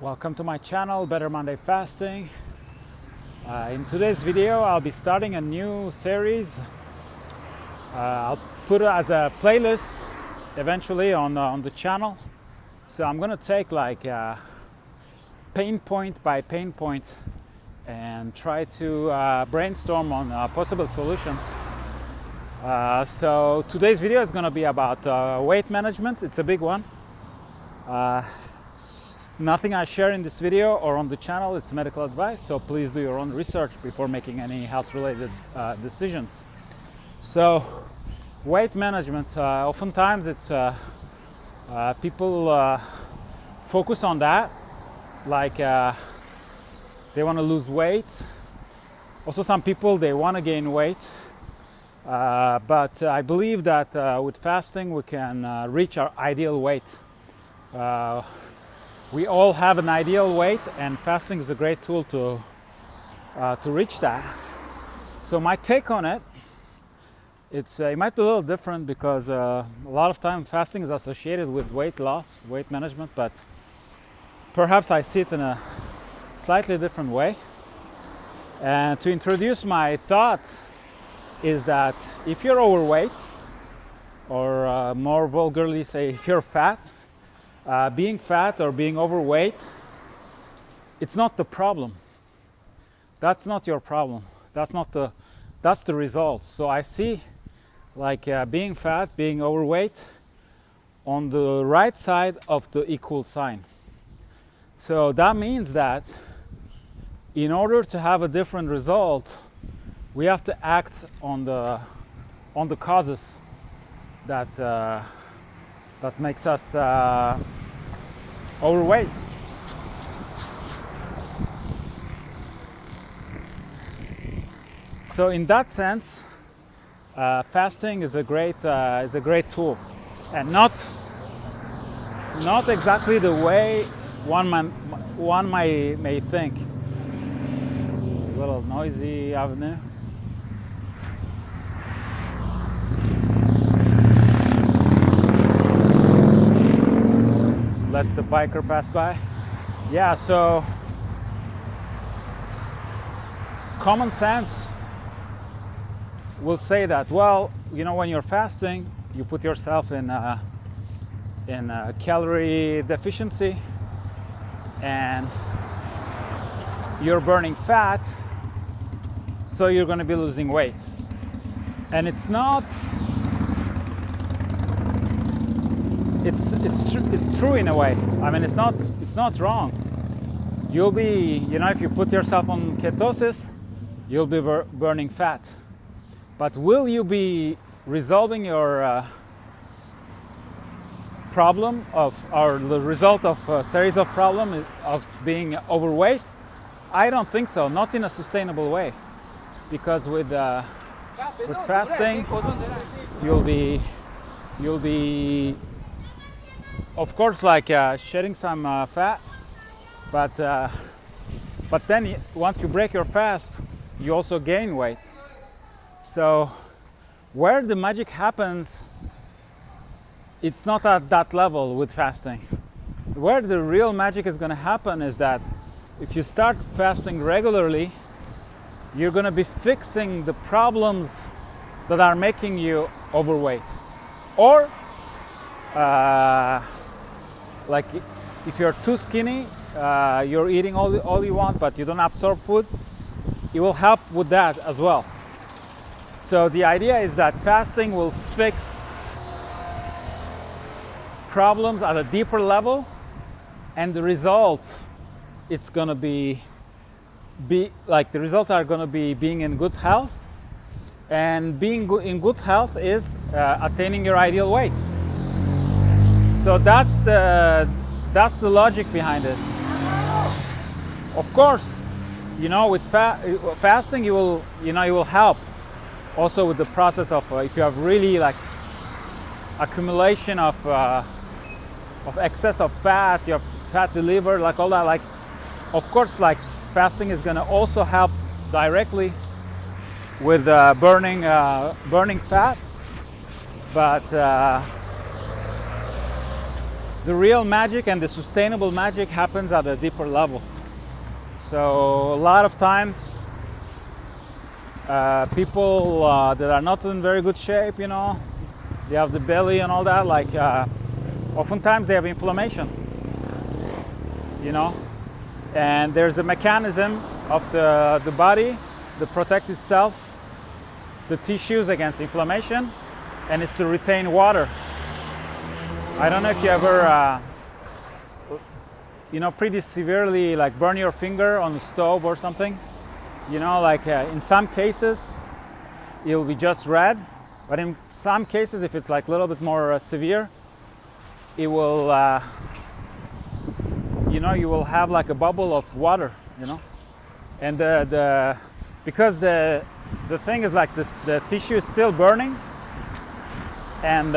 Welcome to my channel, Better Monday Fasting. In today's video, I'll be starting a new series. I'll put it as a playlist eventually on the channel. So I'm gonna take like pain point by pain point and try to brainstorm on possible solutions. So today's video is gonna be about weight management. It's a big one. Nothing I share in this video or on the channel, it's medical advice, so please do your own research before making any health-related decisions. So, weight management, oftentimes it's people focus on that, like they want to lose weight. Also, some people, they want to gain weight, but I believe that with fasting we can reach our ideal weight. We all have an ideal weight, and fasting is a great tool to reach that. So my take on it, it might be a little different because a lot of time fasting is associated with weight loss, weight management, but perhaps I see it in a slightly different way. And to introduce my thought is that if you're overweight, or more vulgarly say if you're fat, being fat or being overweight, it's not the problem. That's not your problem. That's the result. So I see like being fat, being overweight on the right side of the equal sign. So that means that in order to have a different result, we have to act on the causes that makes us overweight. So in that sense, fasting is a great tool, and not exactly the way one may think. A little noisy avenue. Let the biker pass by. Yeah, so common sense will say that, well, you know, when you're fasting, you put yourself in a calorie deficiency and you're burning fat, so you're going to be losing weight. And it's not. It's true in a way. I mean, it's not wrong. You'll be, you know, if you put yourself on ketosis, you'll be burning fat. But will you be resolving your problem or the result of a series of problems of being overweight? I don't think so. Not in a sustainable way, because with fasting, you'll be of course, like shedding some fat, but then once you break your fast, you also gain weight. So where the magic happens, it's not at that level with fasting. Where the real magic is going to happen is that if you start fasting regularly, you're going to be fixing the problems that are making you overweight. Or like if you're too skinny, you're eating all you want, but you don't absorb food, it will help with that as well. So the idea is that fasting will fix problems at a deeper level, and the result, it's gonna be like the results are gonna be being in good health, and being in good health is attaining your ideal weight. So that's the logic behind it. Of course, you know, with fasting, you will help also with the process of if you have really like accumulation of excess of fat, you have fatty liver, like all that. Like, of course, like fasting is going to also help directly with burning fat, but the real magic and the sustainable magic happens at a deeper level. So a lot of times people that are not in very good shape, you know, they have the belly and all that, like oftentimes they have inflammation, you know, and there's a mechanism of the body that protects itself, the tissues against inflammation, and is to retain water. I don't know if you ever you know, pretty severely like burn your finger on the stove or something, you know, like in some cases it'll be just red, but in some cases, if it's like a little bit more severe, it will you know, you will have like a bubble of water, you know, and because the thing is like this, the tissue is still burning, and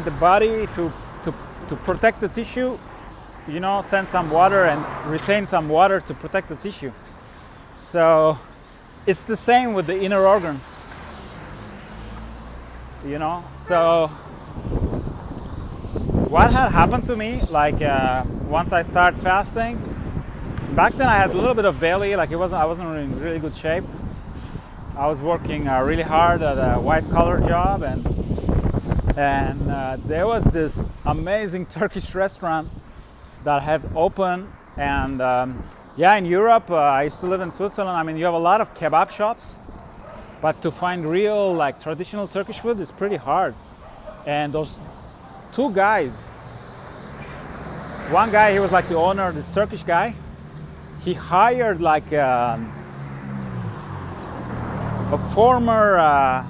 the body to protect the tissue, you know, send some water and retain some water to protect the tissue. So it's the same with the inner organs, you know. So what had happened to me, like once I started fasting, back then I had a little bit of belly, like I wasn't in really good shape. I was working really hard at a white collar job, and there was this amazing Turkish restaurant that had opened, and yeah, in Europe, I used to live in Switzerland. I mean, you have a lot of kebab shops, but to find real like traditional Turkish food is pretty hard. And those two guys, one guy, he was like the owner, this Turkish guy, he hired like a former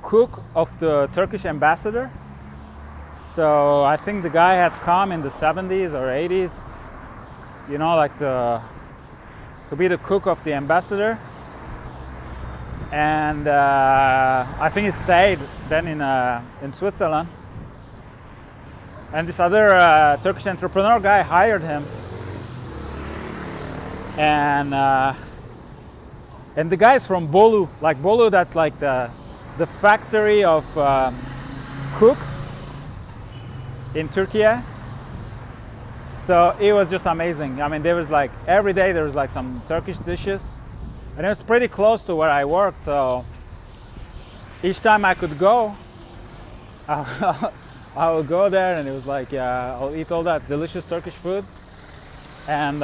cook of the Turkish ambassador. So I think the guy had come in the 70s or 80s, you know, like to be the cook of the ambassador. And I think he stayed then in Switzerland. And this other Turkish entrepreneur guy hired him. And the guy is from Bolu. Like Bolu, that's like the factory of cooks in Turkey. So it was just amazing. I mean, there was like every day there was like some Turkish dishes, and it was pretty close to where I worked. So each time I could go, I would go there, and it was like I'll eat all that delicious Turkish food. And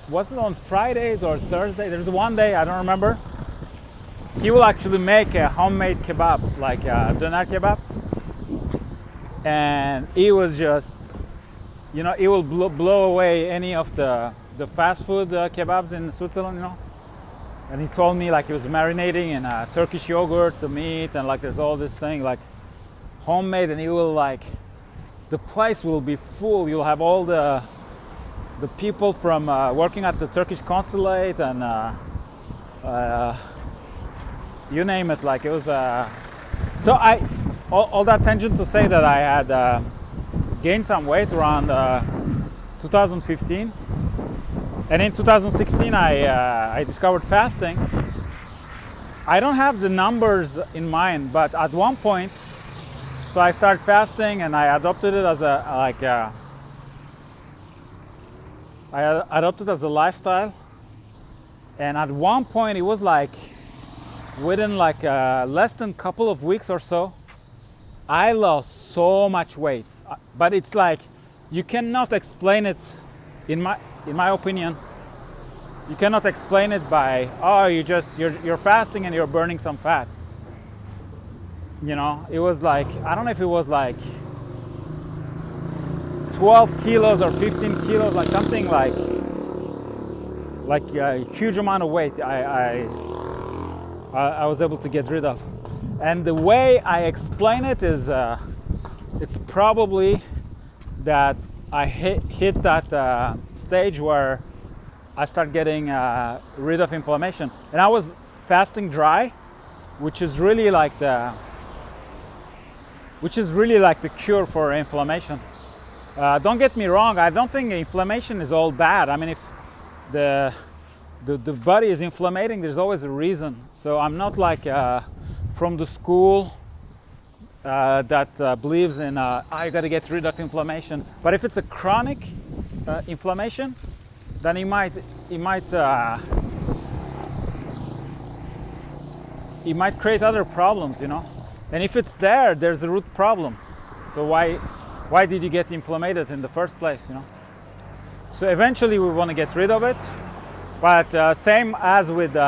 was it on Fridays or Thursday? There's one day, I don't remember, he will actually make a homemade kebab, like a doner kebab. And it was just, you know, it will blow away any of the fast food kebabs in Switzerland, you know. And he told me like he was marinating in Turkish yogurt, the meat, and like there's all this thing like homemade, and it will like, the place will be full. You'll have all the people from working at the Turkish consulate, and you name it. Like it was so all that tangent to say that I had gained some weight around 2015, and in 2016 I discovered fasting. I don't have the numbers in mind, but at one point, so I started fasting and I adopted it as a lifestyle. And at one point it was like within like less than a couple of weeks or so, I lost so much weight. But it's like you cannot explain it, in my opinion. You cannot explain it by, oh, you're fasting and you're burning some fat. You know, it was like, I don't know if it was like 12 kilos or 15 kilos, like something like a huge amount of weight I was able to get rid of. And the way I explain it is, it's probably that I hit that stage where I start getting rid of inflammation. And I was fasting dry, which is really like the cure for inflammation. Don't get me wrong, I don't think inflammation is all bad. I mean, if the body is inflamming, there's always a reason. So I'm not like from the school that believes in I got to get rid of inflammation. But if it's a chronic inflammation, then it might create other problems, you know. And if it's there, there's a root problem. So why did you get inflamed in the first place, you know? So eventually we want to get rid of it. But same as with, you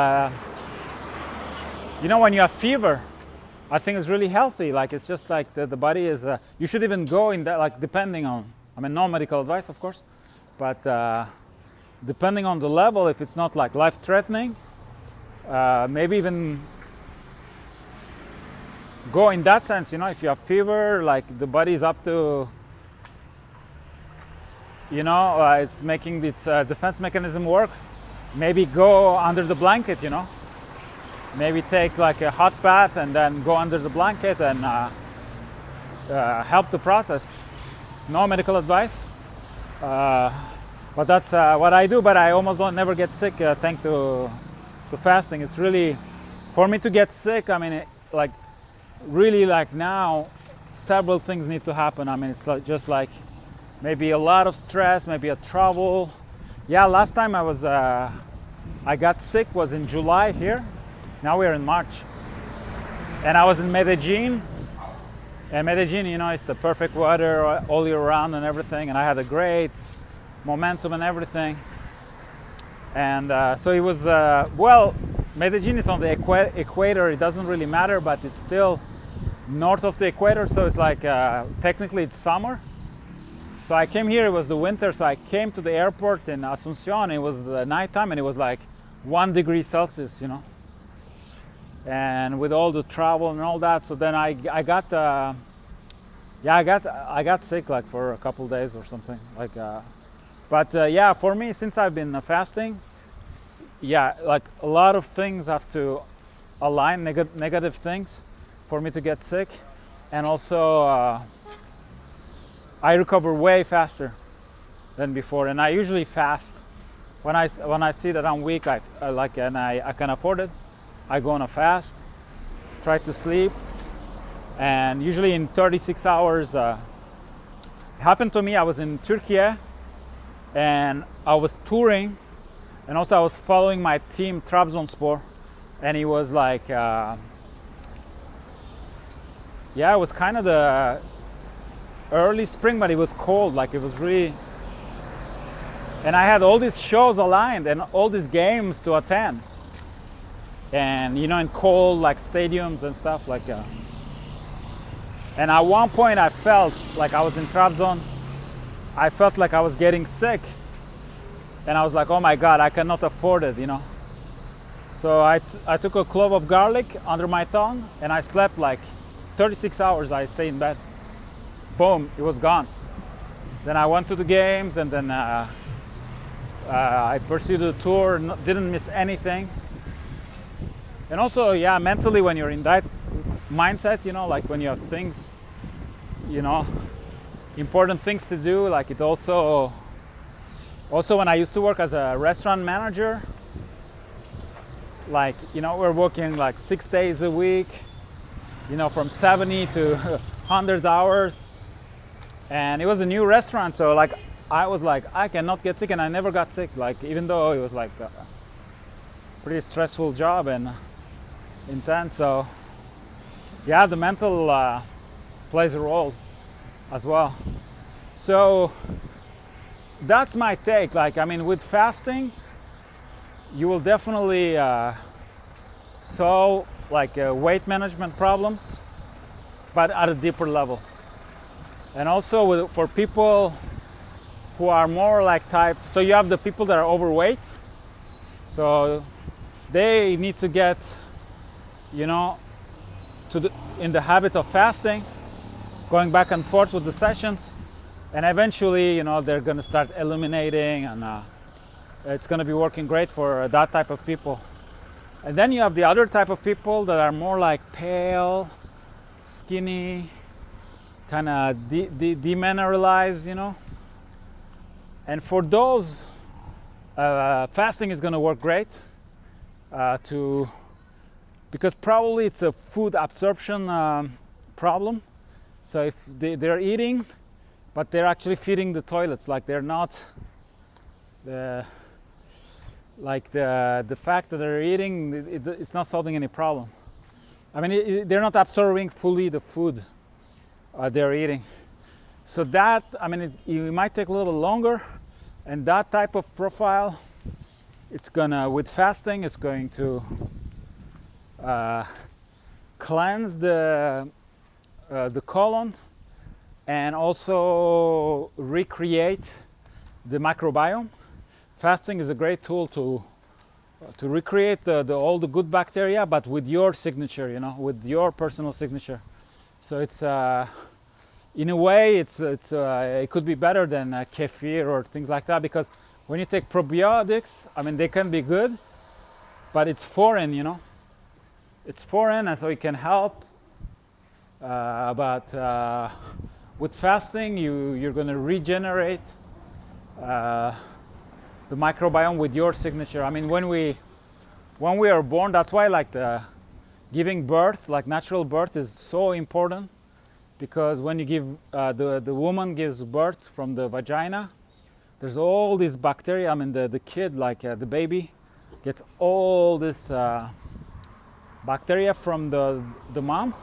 know, when you have fever, I think it's really healthy. Like, it's just like the body is, you should even go in that, like, depending on, I mean, no medical advice, of course, but depending on the level, if it's not like life-threatening, maybe even go in that sense, you know, if you have fever, like the body is up to, you know, it's making its defense mechanism work, maybe go under the blanket, you know, maybe take like a hot bath and then go under the blanket and help the process. No medical advice, but that's what I do. But I almost never get sick thanks to fasting. It's really, for me to get sick, I mean, like really, like now several things need to happen. I mean, it's like, just like maybe a lot of stress, maybe a travel. Yeah, last time I got sick was in July here. Now we're in March, and I was in Medellin. And Medellin, you know, it's the perfect weather all year round and everything, and I had a great momentum and everything. And so it was, well, Medellin is on the equator. It doesn't really matter, but it's still north of the equator, so it's like technically it's summer. So I came here, it was the winter, so I came to the airport in Asuncion. It was nighttime and it was like 1 degree Celsius, you know, and with all the travel and all that. So then I got sick like for a couple days or something like, but yeah, for me, since I've been fasting, yeah, like a lot of things have to align, negative things, for me to get sick. And also I recover way faster than before, and I usually fast when I see that I'm weak. I can afford it, I go on a fast, try to sleep, and usually in 36 hours. It happened to me, I was in Turkey and I was touring, and also I was following my team Trabzonspor, and it was like yeah, it was kind of the early spring, but it was cold, like it was really, and I had all these shows aligned and all these games to attend, and you know, in cold like stadiums and stuff like and at one point I felt like I was in Trabzon, I felt like I was getting sick, and I was like, oh my god, I cannot afford it, you know. So I took a clove of garlic under my tongue and I slept like 36 hours. I stayed in bed. Boom, it was gone. Then I went to the games, and then I pursued the tour, didn't miss anything. And also, yeah, mentally, when you're in that mindset, you know, like when you have things, you know, important things to do, like it also when I used to work as a restaurant manager, like, you know, we're working like 6 days a week, you know, from 70 to 100 hours. And it was a new restaurant, so like I was like, I cannot get sick, and I never got sick, like even though it was like a pretty stressful job and intense. So yeah, the mental plays a role as well. So that's my take. Like, I mean, with fasting, you will definitely solve like weight management problems, but at a deeper level. And also for people who are more like type, so you have the people that are overweight, so they need to get, you know, in the habit of fasting, going back and forth with the sessions, and eventually, you know, they're going to start eliminating, and it's going to be working great for that type of people. And then you have the other type of people that are more like pale, skinny, kind of demineralized, you know. And for those, fasting is going to work great because probably it's a food absorption problem. So if they're eating, but they're actually feeding the toilets, like they're not the fact that they're eating, it's not solving any problem. I mean, they're not absorbing fully the food they're eating. So that, I mean, it might take a little longer, and that type of profile, it's gonna, with fasting, it's going to cleanse the colon and also recreate the microbiome. Fasting is a great tool to recreate all the good bacteria, but with your signature, you know, with your personal signature. So it's in a way it could be better than kefir or things like that, because when you take probiotics, I mean, they can be good, but it's foreign, you know. It's foreign, and so it can help. But with fasting, you're going to regenerate the microbiome with your signature. I mean, when we are born, that's why like the giving birth, like natural birth, is so important, because when you give the woman gives birth from the vagina, there's all these bacteria. I mean, the kid, like the baby, gets all this bacteria from the mom,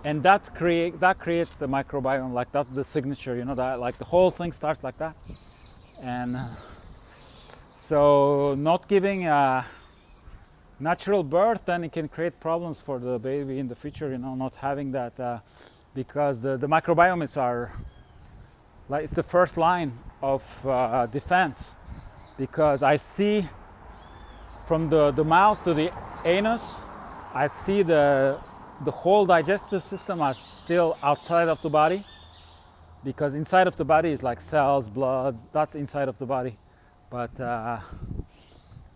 and that creates the microbiome. Like that's the signature, you know, that like the whole thing starts like that. And so not giving a natural birth, then it can create problems for the baby in the future, you know, not having that, because the microbiome is it's the first line of defense. Because I see from the mouth to the anus, I see the whole digestive system as still outside of the body, because inside of the body is like cells, blood, that's inside of the body. But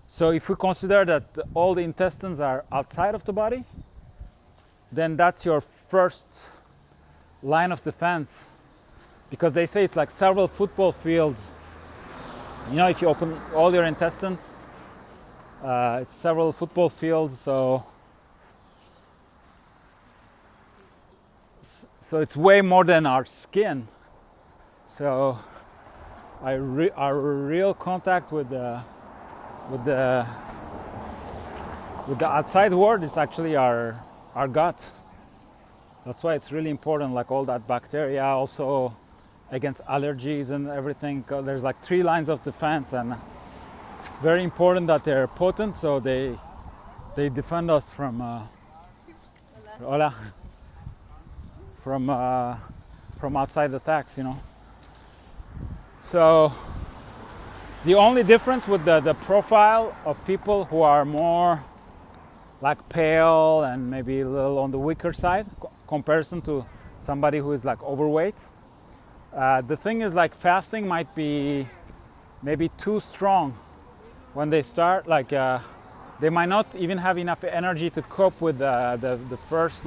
so if we consider that all the intestines are outside of the body, then that's your first line of defense, because they say it's like several football fields. You know, if you open all your intestines, it's several football fields. So it's way more than our skin. So our real contact with the outside world is actually our gut. That's why it's really important, like all that bacteria, also against allergies and everything. There's like 3 lines of defense, and it's very important that they're potent, so they defend us from from outside attacks, you know. So the only difference with the profile of people who are more like pale and maybe a little on the weaker side comparison to somebody who is like overweight, the thing is, like, fasting might be maybe too strong when they start. Like they might not even have enough energy to cope with the first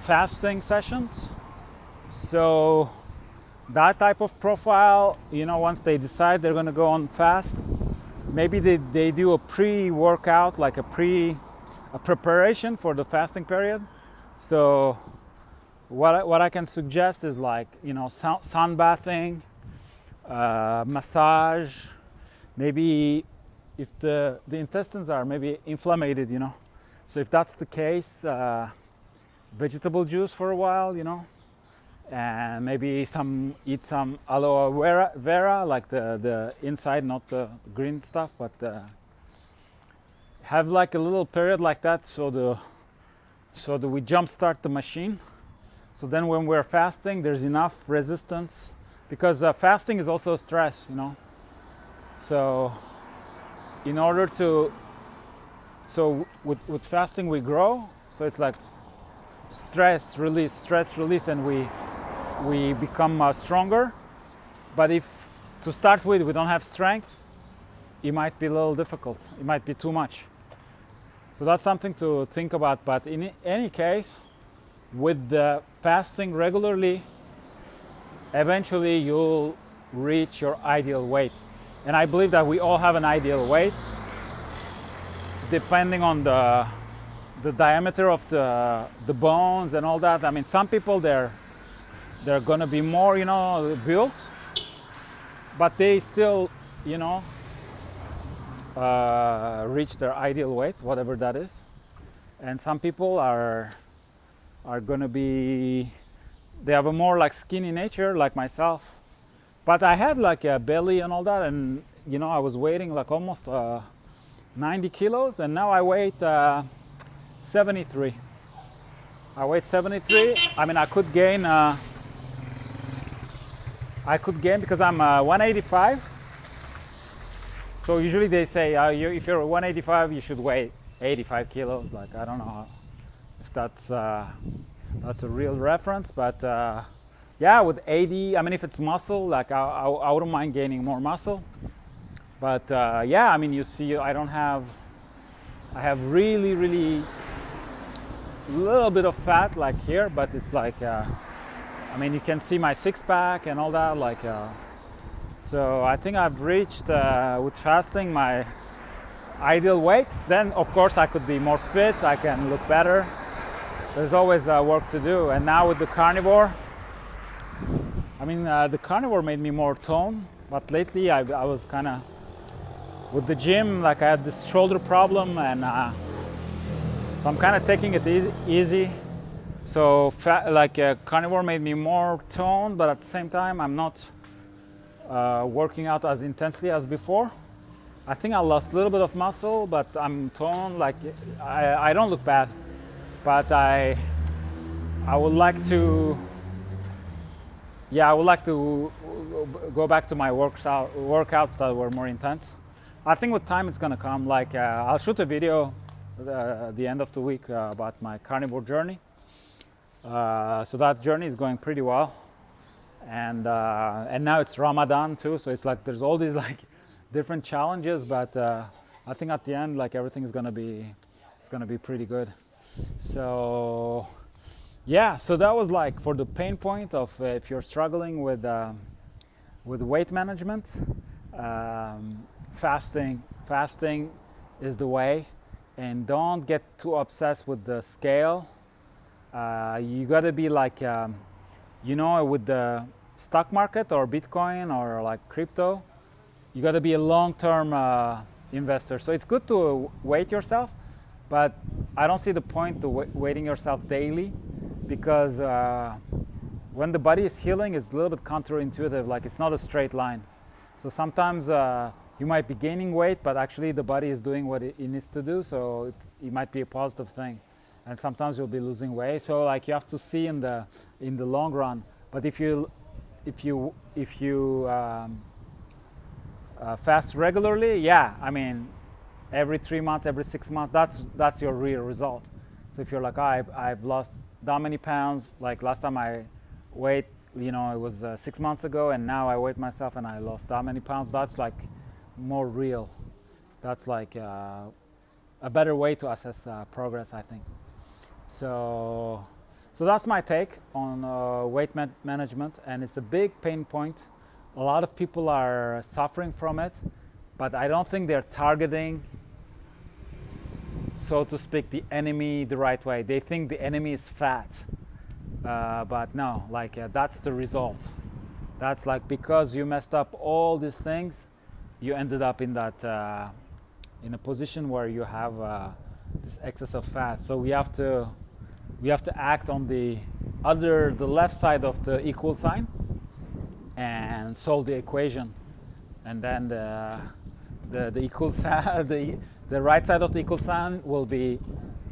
fasting sessions. So that type of profile, you know, once they decide they're going to go on fast, maybe they do a pre-workout, like a preparation for the fasting period. So what I can suggest is, like, you know, sunbathing, massage, maybe if the intestines are maybe inflamed, you know. So if that's the case, vegetable juice for a while, you know, and maybe eat some aloe vera, like the inside, not the green stuff, but have like a little period like that, so that we jumpstart the machine. So then when we're fasting, there's enough resistance, because fasting is also stress, you know. So in order to, with fasting we grow, so it's like stress release, and we become stronger. But if to start with we don't have strength, it might be a little difficult, it might be too much. So that's something to think about. But in any case, with the fasting regularly, eventually you'll reach your ideal weight. And I believe that we all have an ideal weight, depending on the the diameter of the bones and all that. I mean, some people they're gonna be more, you know, built, but they still, you know, reach their ideal weight, whatever that is. And some people are gonna be, they have a more like skinny nature, like myself. But I had like a belly and all that, and you know, I was weighing like almost 90 kilos, and now I weight 73. I weight 73. I mean, I could gain because I'm 185. So usually they say if you're 185, you should weigh 85 kilos. Like, I don't know if that's a real reference, but yeah, with 80, I mean, if it's muscle, like I wouldn't mind gaining more muscle. But yeah, I mean, you see, I have really, really little bit of fat like here, but it's like, I mean, you can see my six pack and all that, like, so I think I've reached with fasting my ideal weight. Then of course I could be more fit, I can look better. There's always work to do. And now with the carnivore, I mean, the carnivore made me more toned, but lately I was kind of, with the gym, like I had this shoulder problem, and so I'm kind of taking it easy. So carnivore made me more toned, but at the same time I'm not working out as intensely as before. I think I lost a little bit of muscle, but I'm toned. Like I don't look bad, but I would like to, yeah, I would like to go back to my workouts that were more intense. I think with time it's gonna come. Like I'll shoot a video at the end of the week about my carnivore journey. So that journey is going pretty well, and now it's Ramadan too. So it's like there's all these like different challenges, but I think at the end, like everything is gonna be pretty good. So yeah, so that was like for the pain point of if you're struggling with weight management. Fasting is the way, and don't get too obsessed with the scale. You gotta be like, you know, with the stock market or Bitcoin or like crypto, you gotta be a long-term investor. So it's good to weight yourself, but I don't see the point to weighting yourself daily, because when the body is healing, it's a little bit counterintuitive. Like it's not a straight line. So sometimes you might be gaining weight, but actually the body is doing what it needs to do. So it might be a positive thing. And sometimes you'll be losing weight. So like you have to see in the long run. But if you fast regularly, yeah, I mean, every 3 months, every 6 months, that's your real result. So if you're like, I've lost that many pounds, like last time I weighed, you know, it was 6 months ago, and now I weighed myself and I lost that many pounds, that's like more real. That's like a better way to assess progress, I think. So that's my take on weight management, and it's a big pain point. A lot of people are suffering from it, but I don't think they're targeting, so to speak, the enemy the right way. They think the enemy is fat, but no, like that's the result. That's like because you messed up all these things, you ended up in that in a position where you have this excess of fat. So we have to act on the left side of the equal sign and solve the equation, and then the equal sign, the right side of the equal sign will be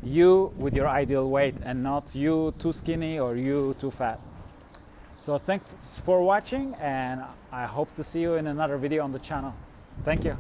you with your ideal weight, and not you too skinny or you too fat. So thanks for watching, and I hope to see you in another video on the channel. Thank you.